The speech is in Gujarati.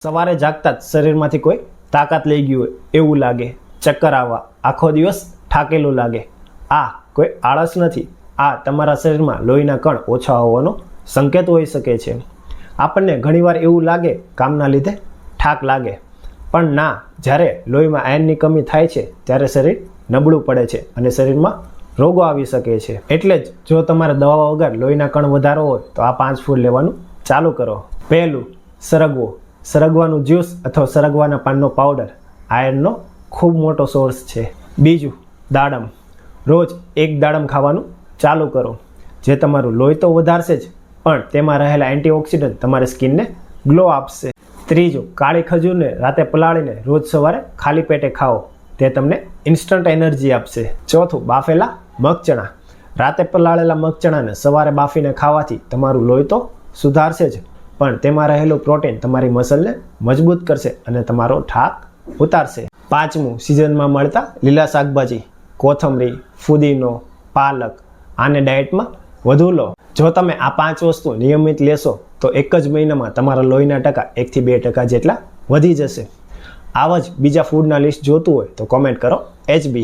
સવારે જાગતા જ શરીરમાંથી કોઈ તાકાત લઈ ગયું હોય એવું લાગે, ચક્કર આવવા, આખો દિવસ થાકેલું લાગે. આ કોઈ આળસ નથી, આ તમારા શરીરમાં લોહીના કણ ઓછા હોવાનો સંકેત હોઈ શકે છે. આપણને ઘણીવાર એવું લાગે કામના લીધે થાક લાગે, પણ ના, જ્યારે લોહીમાં આયર્નની કમી થાય છે ત્યારે શરીર નબળું પડે છે અને શરીરમાં રોગો આવી શકે છે. એટલે જ જો તમારે દવા વગર લોહીના કણ વધારો હોય તો આ 5 ફૂડ લેવાનું ચાલુ કરો. પહેલું, સરગવો. સરગવાનું જ્યુસ અથવા સરગવાના પાનનો પાવડર આયર્નનો ખૂબ મોટો સોર્સ છે. બીજું, દાડમ. રોજ એક દાડમ ખાવાનું ચાલુ કરો, જે તમારું લોહી તો વધારશે જ, પણ તેમાં રહેલા એન્ટીઓક્સિડન્ટ તમારી સ્કિનને ગ્લો આપશે. ત્રીજું, કાળી ખજૂરને રાતે પલાળીને રોજ સવારે ખાલી પેટે ખાઓ, તે તમને ઇન્સ્ટન્ટ એનર્જી આપશે. ચોથું, બાફેલા મગચણા. રાતે પલાળેલા મગચણાને સવારે બાફીને ખાવાથી તમારું લોહી તો સુધારશે જ, પણ તેમાં રહેલું પ્રોટીન તમારી મસલને મજબૂત કરશે અને તમારો થાક ઉતારશે. પાંચમું, સિઝનમાં મળતા લીલા શાકભાજી, કોથમરી, ફુદીનો, પાલક. આને ડાયટમાં વધુ લો. જો તમે આ 5 વસ્તુ નિયમિત લેશો તો એક જ મહિનામાં તમારા લોહીના ટકા 1 થી 2% જેટલા વધી જશે. આવા જ બીજા ફૂડના લિસ્ટ જોતું હોય તો કોમેન્ટ કરો HB.